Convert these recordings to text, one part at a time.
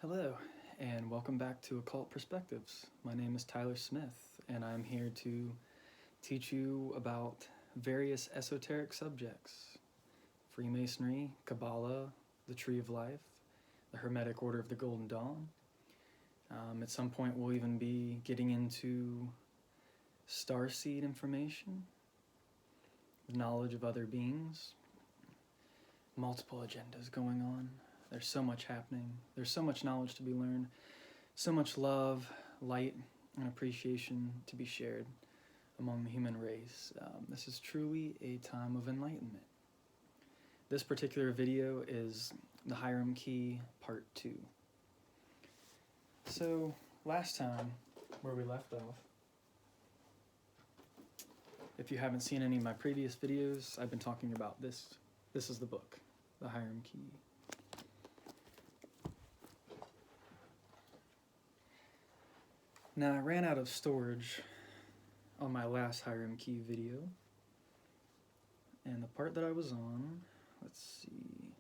Hello, and welcome back to Occult Perspectives. My name is Tyler Smith, and I'm here to teach you about various esoteric subjects: Freemasonry, Kabbalah, the Tree of Life, the Hermetic Order of the Golden Dawn. At some point, we'll even be getting into starseed information, knowledge of other beings, multiple agendas going on. There's so much happening. There's so much knowledge to be learned, so much love, light, and appreciation to be shared among the human race. This is truly a time of enlightenment. This particular video is the Hiram Key Part 2. So, last time, where we left off, if you haven't seen any of my previous videos, I've been talking about this. This is the book, the Hiram Key. Now, I ran out of storage on my last Hiram Key video, and the part that I was on, let's see,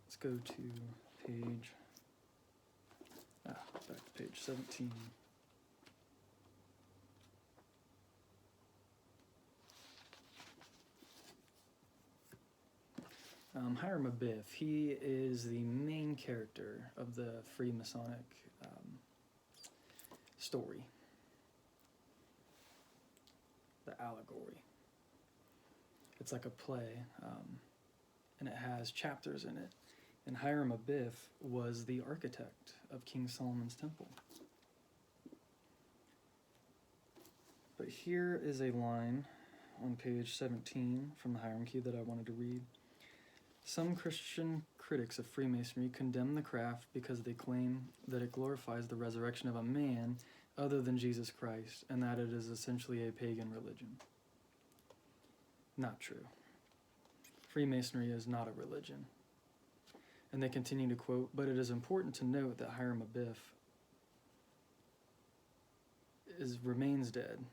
let's go to back to page 17. Hiram Abiff, he is the main character of the Freemasonic story, the allegory. It's like a play, and it has chapters in it. And Hiram Abiff was the architect of King Solomon's temple. But here is a line on page 17 from the Hiram Key that I wanted to read. Some Christian critics of Freemasonry condemn the craft because they claim that it glorifies the resurrection of a man other than Jesus Christ, and that it is essentially a pagan religion. Not true. Freemasonry is not a religion. And they continue to quote, but it is important to note that Hiram Abiff remains dead.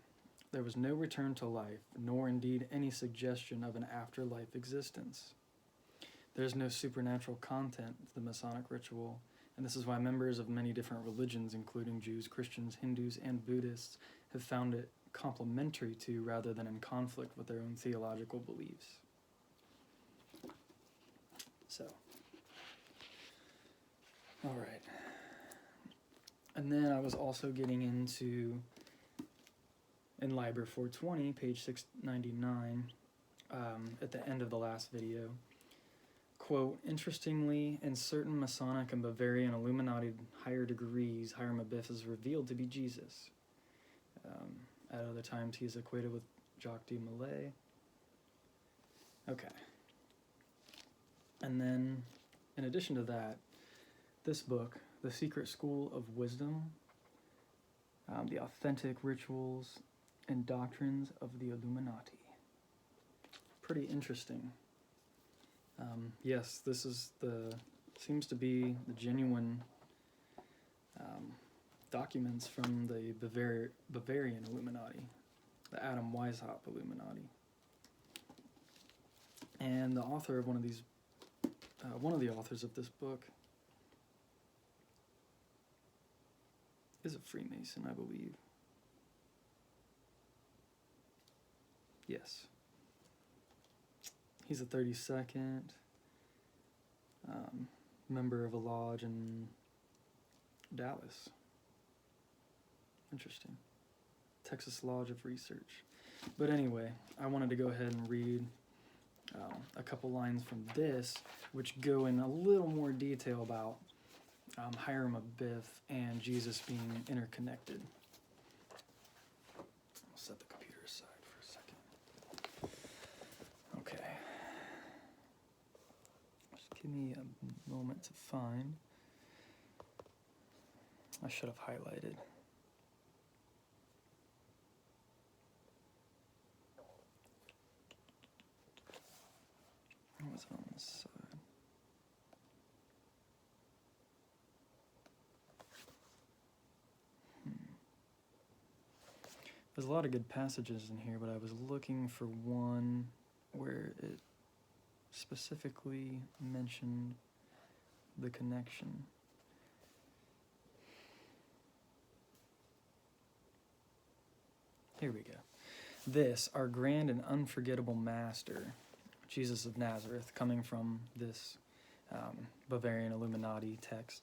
There was no return to life, nor indeed any suggestion of an afterlife existence. There is no supernatural content to the Masonic ritual, and this is why members of many different religions, including Jews, Christians, Hindus, and Buddhists, have found it complementary to rather than in conflict with their own theological beliefs. So, all right. And then I was also getting into, in Liber 420, page 699, at the end of the last video, quote, interestingly, in certain Masonic and Bavarian Illuminati higher degrees, Hiram Abiff is revealed to be Jesus. At other times, he is equated with Jacques de Molay. Okay. And then, in addition to that, this book, The Secret School of Wisdom, The Authentic Rituals and Doctrines of the Illuminati. Pretty interesting. Yes, this is seems to be the genuine documents from the Bavarian Illuminati, the Adam Weishaupt Illuminati. And the author of one of the authors of this book is a Freemason, I believe. Yes. He's a 32nd member of a lodge in Dallas. Interesting. Texas Lodge of Research. But anyway, I wanted to go ahead and read a couple lines from this, which go in a little more detail about Hiram Abiff and Jesus being interconnected. I'll set the computer aside for a second. Okay. Just give me a moment to find. I should have highlighted. What was it on this side? There's a lot of good passages in here, but I was looking for one where it specifically mentioned the connection. Here we go. This, our grand and unforgettable master, Jesus of Nazareth, coming from this Bavarian Illuminati text,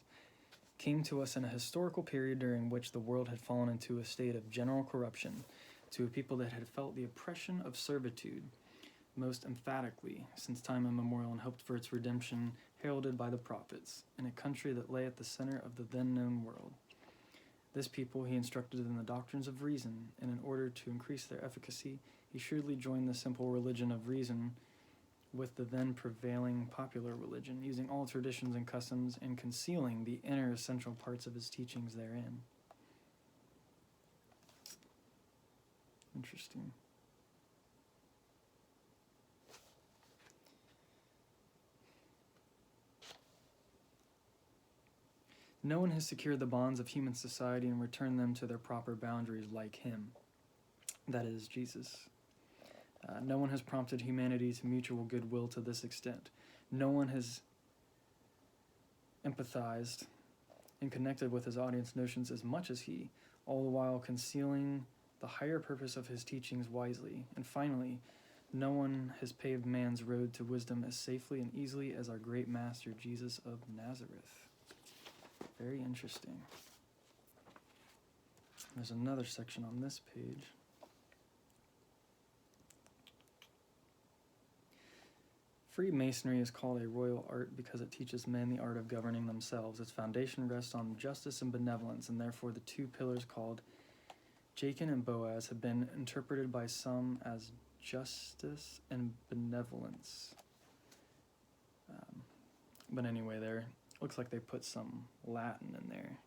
came to us in a historical period during which the world had fallen into a state of general corruption, to a people that had felt the oppression of servitude most emphatically since time immemorial and hoped for its redemption, heralded by the prophets, in a country that lay at the center of the then-known world. This people he instructed in the doctrines of reason, and in order to increase their efficacy, he shrewdly joined the simple religion of reason with the then prevailing popular religion, using all traditions and customs and concealing the inner essential parts of his teachings therein. Interesting. No one has secured the bonds of human society and returned them to their proper boundaries like him. That is, Jesus. No one has prompted humanity to mutual goodwill to this extent. No one has empathized and connected with his audience notions as much as he, all the while concealing the higher purpose of his teachings wisely. And finally, no one has paved man's road to wisdom as safely and easily as our great master, Jesus of Nazareth. Very interesting. There's another section on this page. Freemasonry is called a royal art because it teaches men the art of governing themselves. Its foundation rests on justice and benevolence, and therefore the two pillars called Jachin and Boaz have been interpreted by some as justice and benevolence. But anyway, there looks like they put some Latin in there,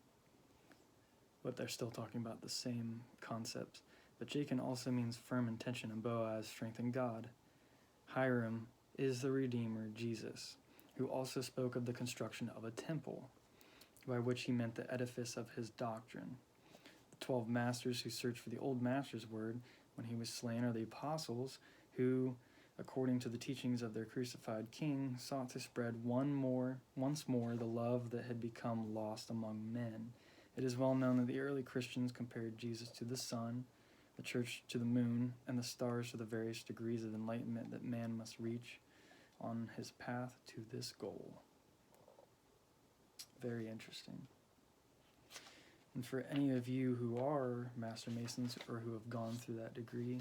but they're still talking about the same concepts. But Jachin also means firm intention, and Boaz, strength in God. Hiram is the Redeemer, Jesus, who also spoke of the construction of a temple, by which he meant the edifice of his doctrine. The 12 masters who searched for the old master's word when he was slain are the apostles who, according to the teachings of their crucified king, sought to spread once more the love that had become lost among men. It is well known that the early Christians compared Jesus to the sun, the church to the moon, and the stars to the various degrees of enlightenment that man must reach on his path to this goal. Very interesting. And for any of you who are Master Masons or who have gone through that degree,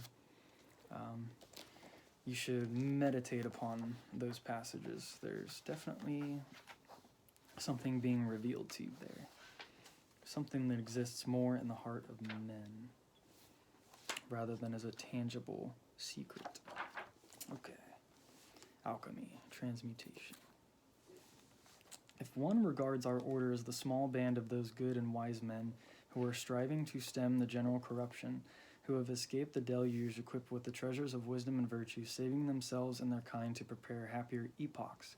you should meditate upon those passages. There's definitely something being revealed to you there. Something that exists more in the heart of men rather than as a tangible secret. Okay. Alchemy, transmutation. If one regards our order as the small band of those good and wise men who are striving to stem the general corruption, who have escaped the deluge equipped with the treasures of wisdom and virtue, saving themselves and their kind to prepare happier epochs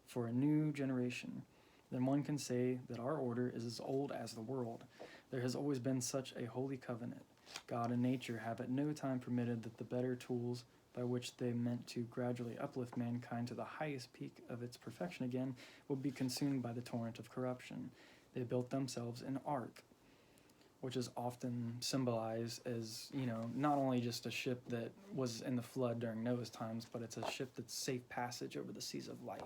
for a new generation, then one can say that our order is as old as the world. There has always been such a holy covenant. God and nature have at no time permitted that the better tools by which they meant to gradually uplift mankind to the highest peak of its perfection again would be consumed by the torrent of corruption. They built themselves an ark, which is often symbolized as, not only just a ship that was in the flood during Noah's times, but it's a ship that's safe passage over the seas of life,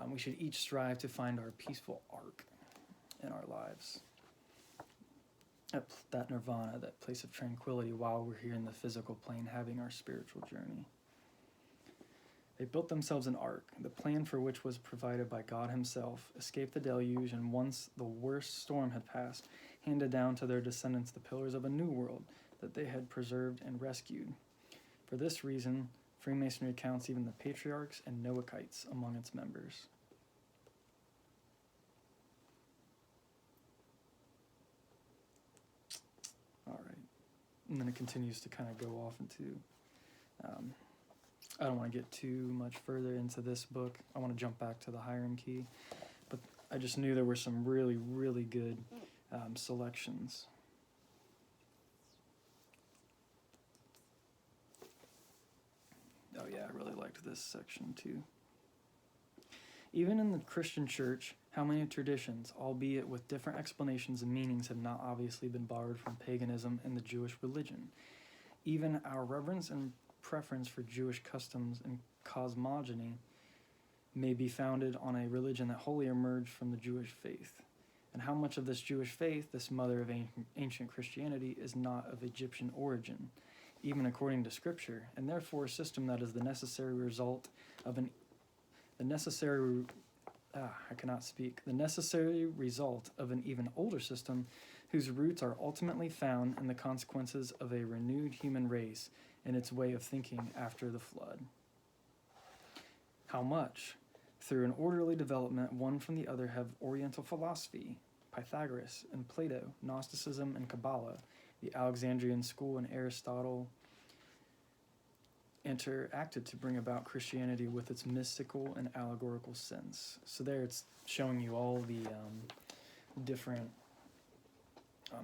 We should each strive to find our peaceful ark in our lives. That nirvana, that place of tranquility while we're here in the physical plane having our spiritual journey. They built themselves an ark, the plan for which was provided by God himself, escaped the deluge, and once the worst storm had passed, handed down to their descendants the pillars of a new world that they had preserved and rescued. For this reason, Freemasonry counts even the patriarchs and Noachites among its members. All right. And then it continues to kind of go off into, I don't want to get too much further into this book. I want to jump back to the Hiram key. But I just knew there were some really, really good selections. Oh yeah, I really liked this section too. Even in the Christian church, how many traditions, albeit with different explanations and meanings, have not obviously been borrowed from paganism and the Jewish religion? Even our reverence and preference for Jewish customs and cosmogony may be founded on a religion that wholly emerged from the Jewish faith. And how much of this Jewish faith, this mother of ancient Christianity, is not of Egyptian origin, even according to Scripture, and therefore a system that is the necessary result of the necessary result of an even older system whose roots are ultimately found in the consequences of a renewed human race and its way of thinking after the flood. How much? Through an orderly development, one from the other have Oriental philosophy, Pythagoras and Plato, Gnosticism and Kabbalah, the Alexandrian school and Aristotle interacted to bring about Christianity with its mystical and allegorical sense. So there it's showing you all the different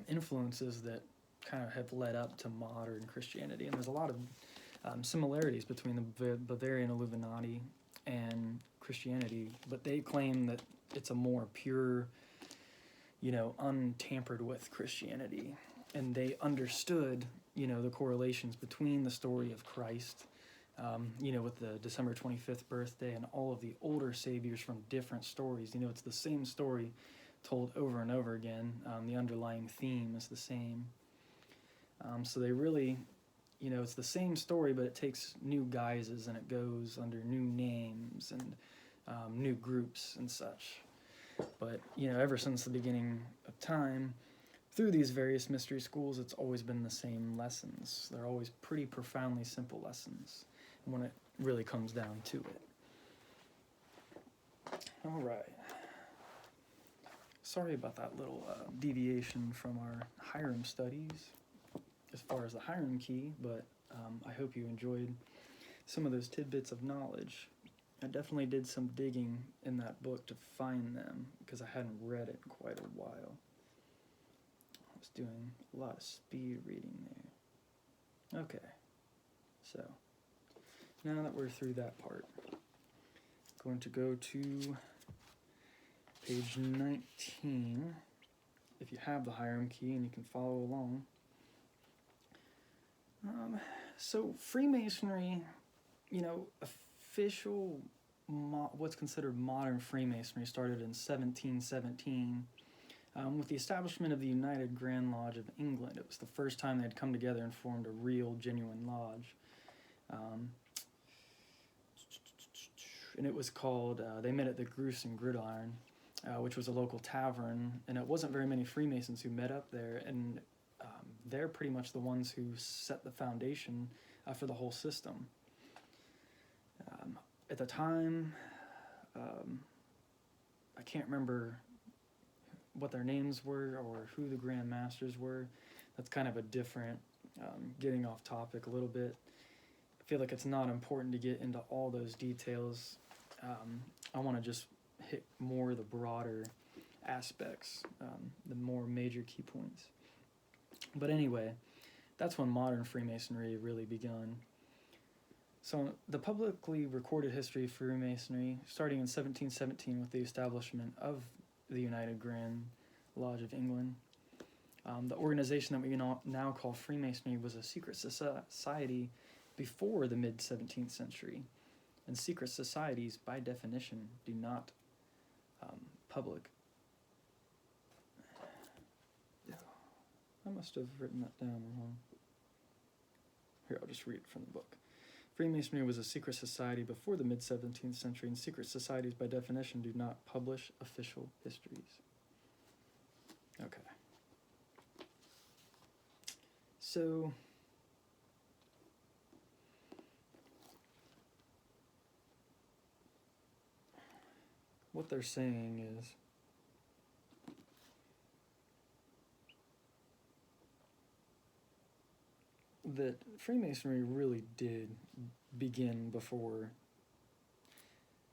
influences that kind of have led up to modern Christianity. And there's a lot of similarities between the Bavarian Illuminati and Christianity, but they claim that it's a more pure, untampered with Christianity. And they understood, the correlations between the story of Christ, with the December 25th birthday and all of the older saviors from different stories. It's the same story told over and over again. The underlying theme is the same. So they really, it's the same story, but it takes new guises and it goes under new names and new groups and such. But, ever since the beginning of time, through these various mystery schools, it's always been the same lessons. They're always pretty profoundly simple lessons when it really comes down to it. All right. Sorry about that little deviation from our Hiram studies as far as the Hiram key, but I hope you enjoyed some of those tidbits of knowledge. I definitely did some digging in that book to find them because I hadn't read it in quite a while. I was doing a lot of speed reading there. Okay, so now that we're through that part, I'm going to go to page 19, if you have the Hiram key and you can follow along. So Freemasonry, official, what's considered modern Freemasonry started in 1717 with the establishment of the United Grand Lodge of England. It was the first time they had come together and formed a real, genuine lodge. And it was called, they met at the Goose and Gridiron, which was a local tavern, and it wasn't very many Freemasons who met up there, and they're pretty much the ones who set the foundation for the whole system. At the time, I can't remember what their names were or who the Grand Masters were. That's kind of a different, getting off topic a little bit. I feel like it's not important to get into all those details. I want to just hit more of the broader aspects, the more major key points. But anyway, that's when modern Freemasonry really begun. So the publicly recorded history of Freemasonry, starting in 1717 with the establishment of the United Grand Lodge of England. The organization that we now call Freemasonry was a secret society before the mid-17th century. And secret societies, by definition, do not public. I must have written that down wrong. Here, I'll just read it from the book. Freemasonry was a secret society before the mid-17th century, and secret societies, by definition, do not publish official histories. Okay. So, what they're saying is that Freemasonry really did begin before,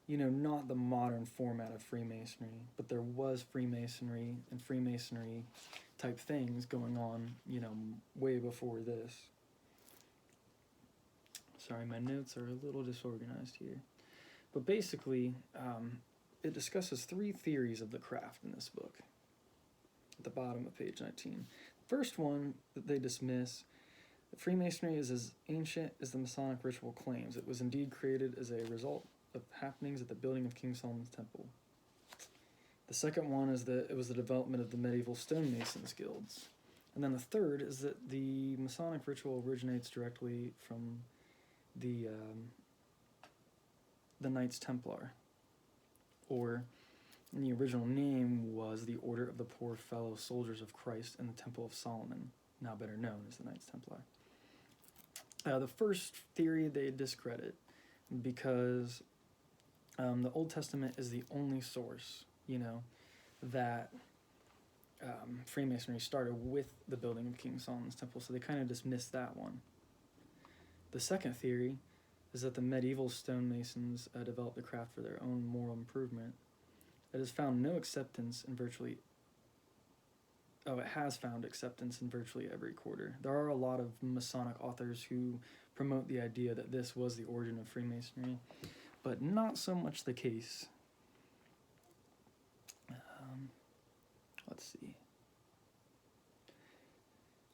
not the modern format of Freemasonry, but there was Freemasonry and Freemasonry type things going on, way before this. Sorry, my notes are a little disorganized here. But basically, discusses 3 theories of the craft in this book at the bottom of page 19. First one that they dismiss: that Freemasonry is as ancient as the Masonic ritual claims. It was indeed created as a result of happenings at the building of King Solomon's Temple. The second one is that it was the development of the medieval stonemasons guilds. And then the third is that the Masonic ritual originates directly from the Knights Templar, or and the original name was the Order of the Poor Fellow Soldiers of Christ in the Temple of Solomon, now better known as the Knights Templar. The first theory they discredit because the Old Testament is the only source, that Freemasonry started with the building of King Solomon's Temple, so they kind of dismiss that one. The second theory is that the medieval stonemasons developed the craft for their own moral improvement. It has found acceptance in virtually every quarter. There are a lot of Masonic authors who promote the idea that this was the origin of Freemasonry, but not so much the case. Let's see.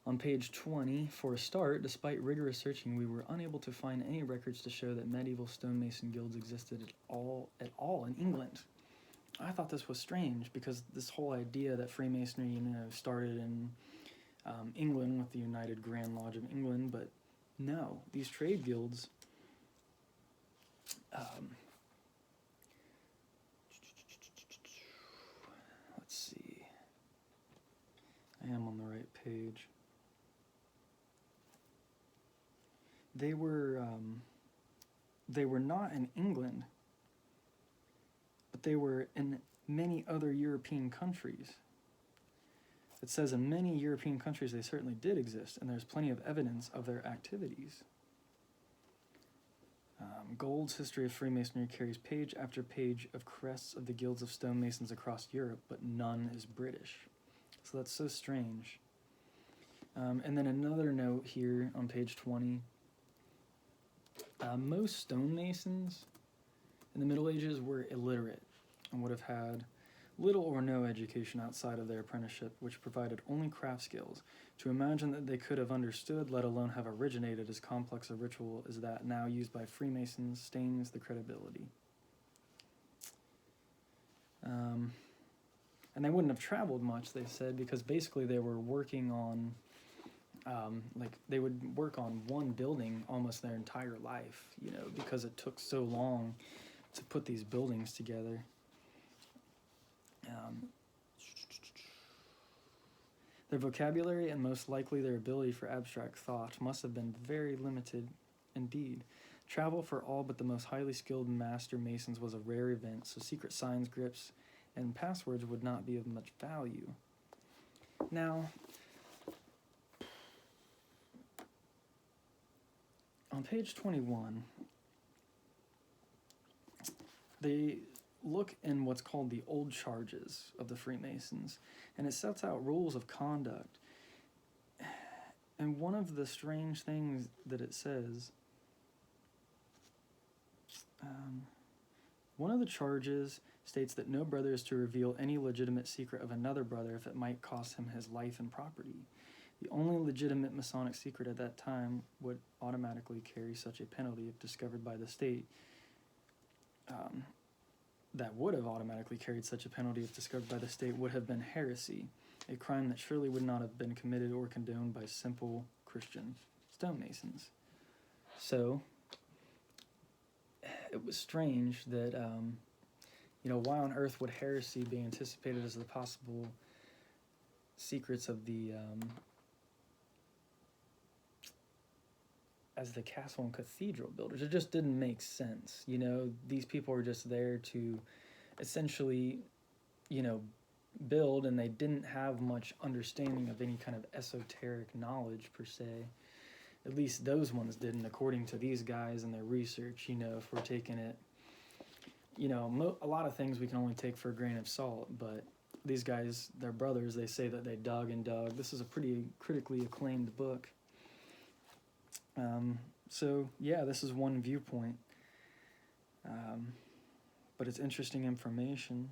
On page 20, for a start, despite rigorous searching, we were unable to find any records to show that medieval stonemason guilds existed at all in England. I thought this was strange because this whole idea that Freemasonry, started in England with the United Grand Lodge of England, but no, these trade guilds let's see. I am on the right page. They were not in England, but they were in many other European countries. It says in many European countries they certainly did exist, and there's plenty of evidence of their activities. Gold's History of Freemasonry carries page after page of crests of the guilds of stonemasons across Europe, but none is British. So that's so strange. And then another note here on page 20. Most stonemasons in the Middle Ages were illiterate and would have had little or no education outside of their apprenticeship, which provided only craft skills. To imagine that they could have understood, let alone have originated as complex a ritual as that now used by Freemasons stains the credibility. And they wouldn't have traveled much, they said, because basically they were working on, they would work on one building almost their entire life, because it took so long to put these buildings together. Their vocabulary and most likely their ability for abstract thought must have been very limited indeed. Travel for all but the most highly skilled master masons was a rare event, so secret signs, grips, and passwords would not be of much value. Now, on page 21, they look in what's called the Old Charges of the Freemasons, and it sets out rules of conduct. And one of the strange things that it says, one of the charges states that no brother is to reveal any legitimate secret of another brother if it might cost him his life and property. The only legitimate Masonic secret at that time would automatically carry such a penalty if discovered by the state. That would have automatically carried such a penalty if discovered by the state would have been heresy, a crime that surely would not have been committed or condoned by simple Christian stonemasons. So, it was strange that, why on earth would heresy be anticipated as the possible secrets of the, as the castle and cathedral builders? It just didn't make sense. These people were just there to essentially, build, and they didn't have much understanding of any kind of esoteric knowledge per se. At least those ones didn't, according to these guys and their research. If we're taking it, a lot of things we can only take for a grain of salt, but these guys, their brothers, they say that they dug and dug. This is a pretty critically acclaimed book. So, yeah, this is one viewpoint. but it's interesting information.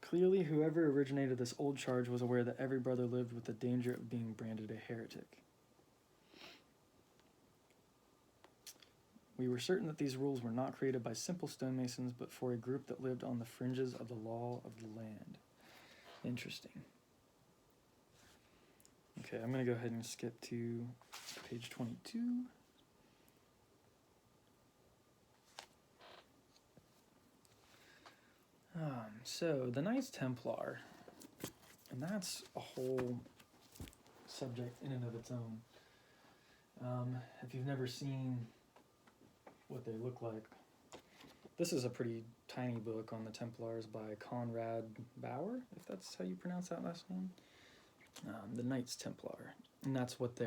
Clearly, whoever originated this old charge was aware that every brother lived with the danger of being branded a heretic. We were certain that these rules were not created by simple stonemasons, but for a group that lived on the fringes of the law of the land. Interesting. Okay, I'm going to go ahead and skip to page 22. So, the Knights Templar, and that's a whole subject in and of its own. If you've never seen what they look like, this is a pretty tiny book on the Templars by Conrad Bauer, if that's how you pronounce that last name. The Knights Templar, and that's what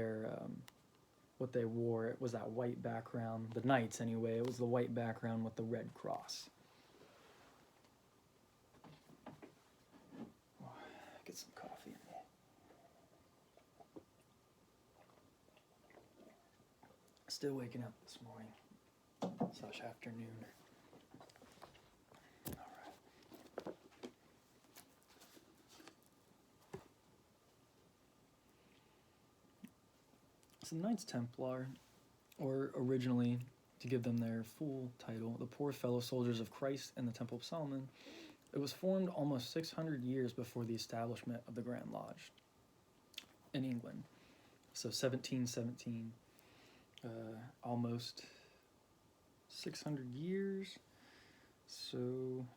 what they wore. It was that white background. The Knights, anyway. It was the white background with the red cross. Get some coffee in me. Still waking up this morning / afternoon. All right. So the Knights Templar, or originally, to give them their full title, the Poor Fellow Soldiers of Christ in the Temple of Solomon, it was formed almost 600 years before the establishment of the Grand Lodge in England. So 1717, almost 600 years. So,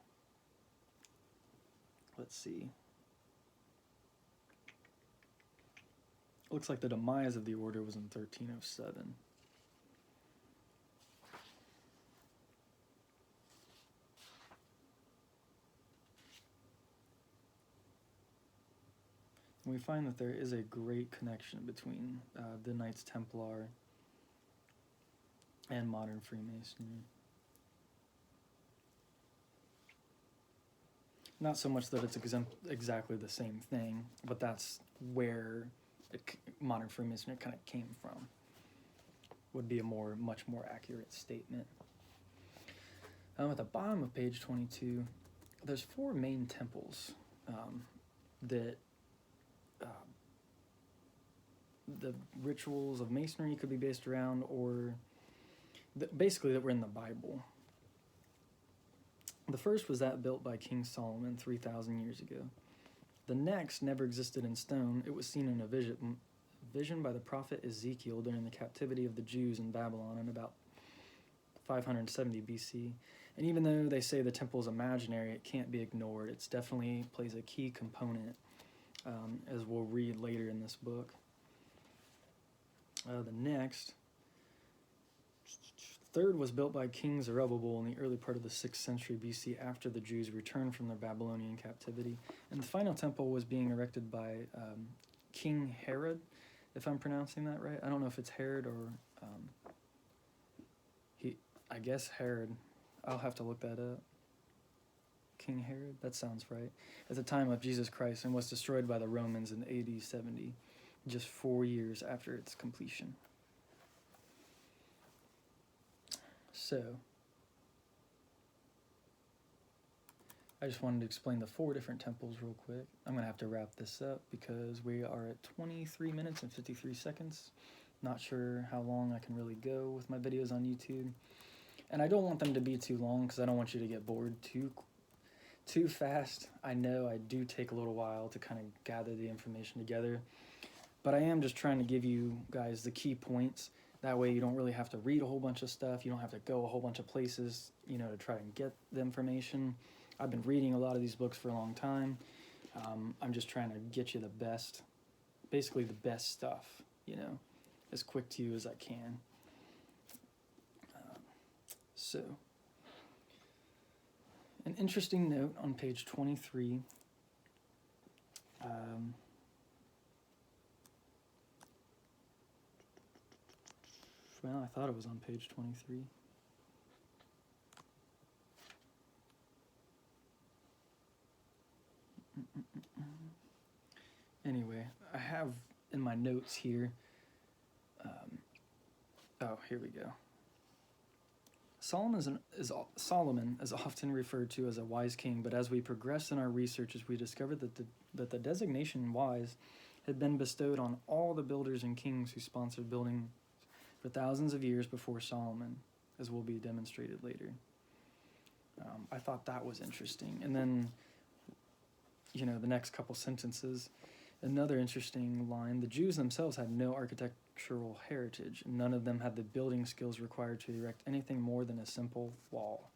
let's see. Looks like the demise of the order was in 1307. We find that there is a great connection between the Knights Templar and modern Freemasonry. Not so much that it's exactly the same thing, but that's where modern Freemasonry kind of came from. Would be a much more accurate statement. At the bottom of page 22, there's 4 main temples that the rituals of Masonry could be based around, or basically that were in the Bible. The first was that built by King Solomon 3,000 years ago. The next never existed in stone. It was seen in a vision by the prophet Ezekiel during the captivity of the Jews in Babylon in about 570 BC. And even though they say the temple is imaginary, it can't be ignored. It definitely plays a key component, as we'll read later in this book. The next, third, was built by King Zerubbabel in the early part of the 6th century BC after the Jews returned from their Babylonian captivity. And the final temple was being erected by King Herod, if I'm pronouncing that right. I don't know if it's Herod or I guess Herod. I'll have to look that up. King Herod? That sounds right. At the time of Jesus Christ, and was destroyed by the Romans in AD 70, just 4 years after its completion. So, I just wanted to explain the 4 different temples real quick. I'm going to have to wrap this up because we are at 23 minutes and 53 seconds. Not sure how long I can really go with my videos on YouTube. And I don't want them to be too long because I don't want you to get bored too fast. I know I do take a little while to kind of gather the information together, but I am just trying to give you guys the key points. That way you don't really have to read a whole bunch of stuff. You don't have to go a whole bunch of places, to try and get the information. I've been reading a lot of these books for a long time. I'm just trying to get you basically the best stuff, as quick to you as I can. So, an interesting note on page 23. Well, I thought it was on page 23. Anyway, I have in my notes here, oh, here we go. Solomon is often referred to as a wise king, but as we progressed in our researches, we discovered that the designation wise had been bestowed on all the builders and kings who sponsored building for thousands of years before Solomon, as will be demonstrated later. I thought that was interesting. And then, the next couple sentences, another interesting line: the Jews themselves had no architectural heritage, and none of them had the building skills required to erect anything more than a simple wall.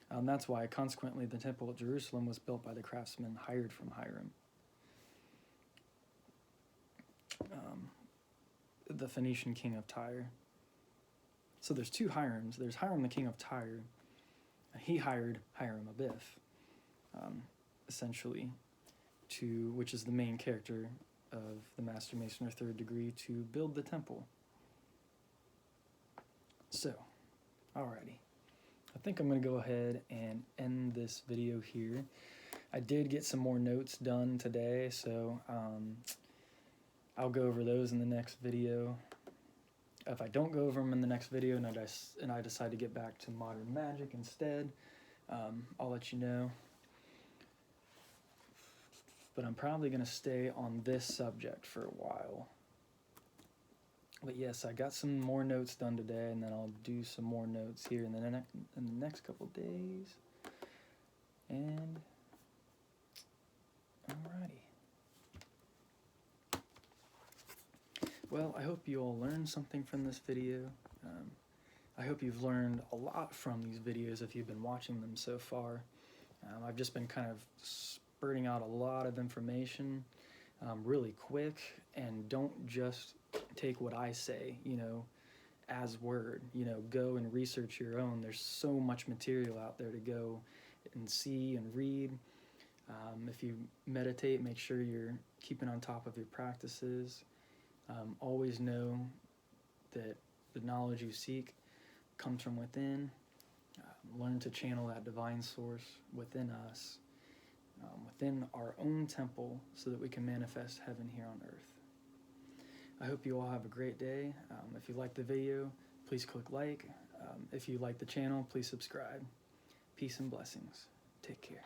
That's why, consequently, the temple at Jerusalem was built by the craftsmen hired from Hiram. The Phoenician king of Tyre. So there's two Hirams. There's Hiram, the king of Tyre. He hired Hiram Abiff, essentially, which is the main character of the Master Mason or Third Degree, to build the temple. So, alrighty. I think I'm going to go ahead and end this video here. I did get some more notes done today, so I'll go over those in the next video. If I don't go over them in the next video and I decide to get back to modern magic instead, I'll let you know. But I'm probably going to stay on this subject for a while. But yes, I got some more notes done today, and then I'll do some more notes here in the next couple days. And alrighty. Well, I hope you all learned something from this video. I hope you've learned a lot from these videos if you've been watching them so far. I've just been kind of spurting out a lot of information really quick, and don't just take what I say, as word. Go and research your own. There's so much material out there to go and see and read. If you meditate, make sure you're keeping on top of your practices. Always know that the knowledge you seek comes from within. Learn to channel that divine source within us, within our own temple, so that we can manifest heaven here on earth. I hope you all have a great day. If you like the video, please click like. If you like the channel, please subscribe. Peace and blessings. Take care.